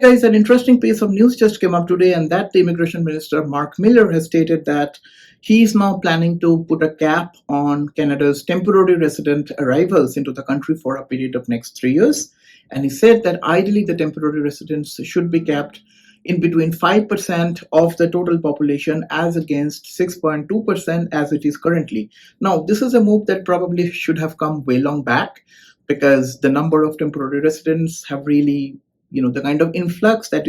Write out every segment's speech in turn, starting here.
Guys, an interesting piece of news just came up today, and that the immigration minister Mark Miller has stated that he is now planning to put a cap on Canada's temporary resident arrivals into the country for a period of next 3 years. And he said that ideally the temporary residents should be capped in between 5% of the total population as against 6.2% as it is currently. Now, this is a move that probably should have come way long back, because the number of temporary residents have really, the kind of influx that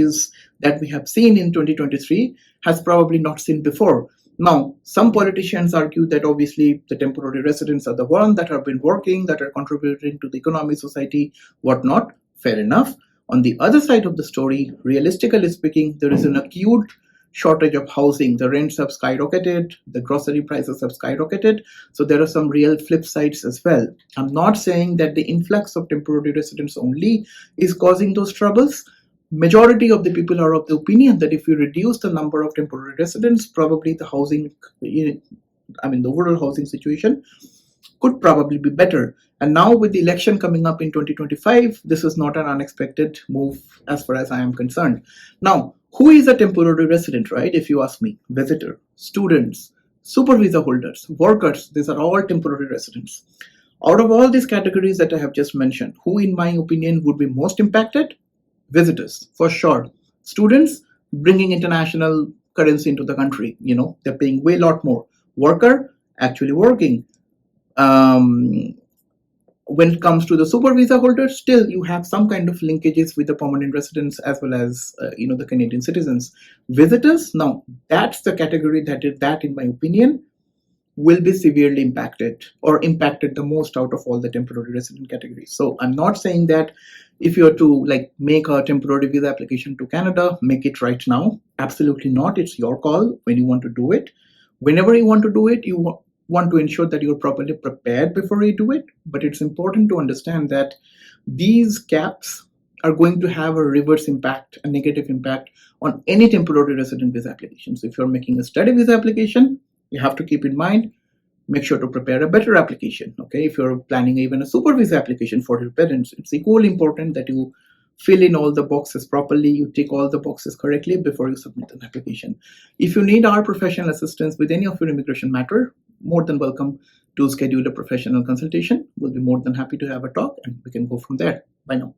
we have seen in 2023 has probably not seen before. Now, some politicians argue that obviously the temporary residents are the ones that have been working, that are contributing to the economy, society, whatnot. Fair enough. On the other side of the story, realistically speaking, there is an acute shortage of housing. The rents have skyrocketed, the grocery prices have skyrocketed. So there are some real flip sides as well. I'm not saying that the influx of temporary residents only is causing those troubles. Majority of the people are of the opinion that if you reduce the number of temporary residents, probably the overall housing situation could probably be better. And now with the election coming up in 2025, this is not an unexpected move as far as I am concerned. Now, who is a temporary resident, right? If you ask me, visitor, students, super visa holders, workers, these are all temporary residents. Out of all these categories that I have just mentioned, who in my opinion would be most impacted? Visitors, for sure. Students, bringing international currency into the country, they're paying way lot more. Worker, actually working. When it comes to the super visa holders, still you have some kind of linkages with the permanent residents as well as the Canadian citizens. Visitors, now that's the category that in my opinion will be severely impacted, or impacted the most out of all the temporary resident categories. So I'm not saying that if you are to make a temporary visa application to Canada, make it right now. Absolutely not. It's your call when you want to do it. Whenever you want to do it, you want to ensure that you're properly prepared before you do it. But it's important to understand that these caps are going to have a reverse impact, a negative impact on any temporary resident visa application. So if you're making a study visa application, you have to keep in mind, make sure to prepare a better application. Okay, if you're planning even a super visa application for your parents, it's equally important that you fill in all the boxes properly, you tick all the boxes correctly before you submit an application. If you need our professional assistance with any of your immigration matter, more than welcome to schedule a professional consultation. We'll be more than happy to have a talk and we can go from there. Bye now.